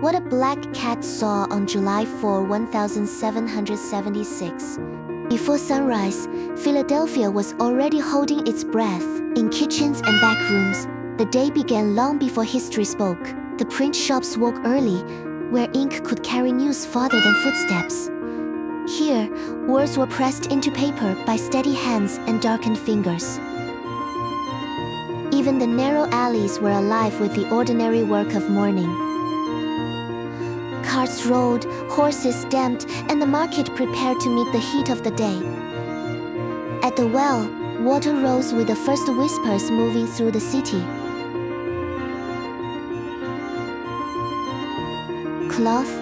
What a black cat saw on July 4, 1776. Before sunrise, Philadelphia was already holding its breath. In kitchens and back rooms, the day began long before history spoke. The print shops woke early, where ink could carry news farther than footsteps. Here, words were pressed into paper by steady hands and darkened fingers. Even the narrow alleys were alive with the ordinary work of morning. Carts rolled, horses stamped, and the market prepared to meet the heat of the day. At the well, water rose with the first whispers moving through the city. Cloth,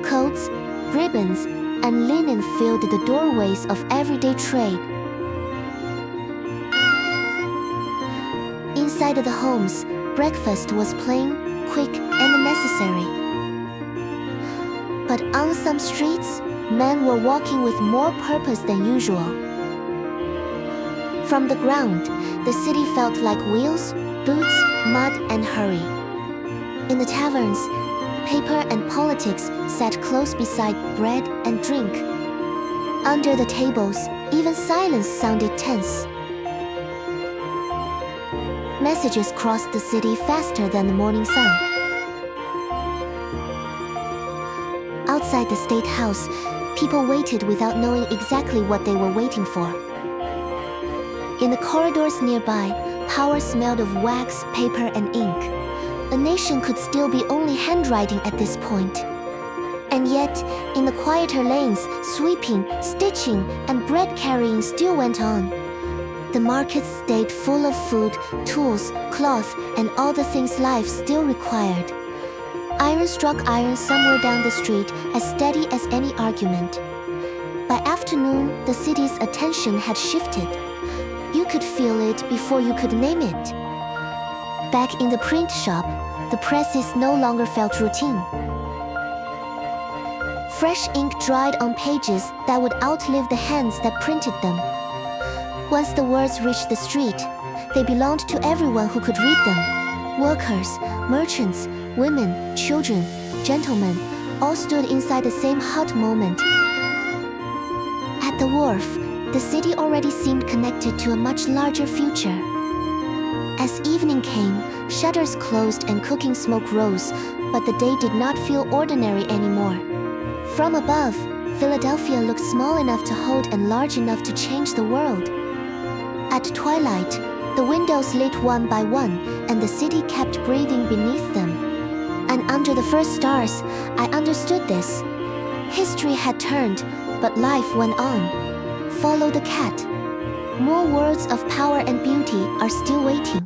coats, ribbons, and linen filled the doorways of everyday trade. Inside the homes, breakfast was plain, quick, and necessary. But on some streets, men were walking with more purpose than usual. From the ground, the city felt like wheels, boots, mud, and hurry. In the taverns, paper and politics sat close beside bread and drink. Under the tables, even silence sounded tense. Messages crossed the city faster than the morning sun. Outside the State House, people waited without knowing exactly what they were waiting for. In the corridors nearby, power smelled of wax, paper, and ink. A nation could still be only handwriting at this point. And yet, in the quieter lanes, sweeping, stitching, and bread carrying still went on. The markets stayed full of food, tools, cloth, and all the things life still required. Iron struck iron somewhere down the street, as steady as any argument. By afternoon, the city's attention had shifted. You could feel it before you could name it. Back in the print shop, the presses no longer felt routine. Fresh ink dried on pages that would outlive the hands that printed them. Once the words reached the street, they belonged to everyone who could read them. Workers, merchants, women, children, gentlemen, all stood inside the same hot moment. At the wharf, the city already seemed connected to a much larger future. As evening came, shutters closed and cooking smoke rose, but the day did not feel ordinary anymore. From above, Philadelphia looked small enough to hold and large enough to change the world. At twilight, the windows lit one by one, and the city kept breathing beneath them. And under the first stars, I understood this. History had turned, but life went on. Follow the cat. More words of power and beauty are still waiting.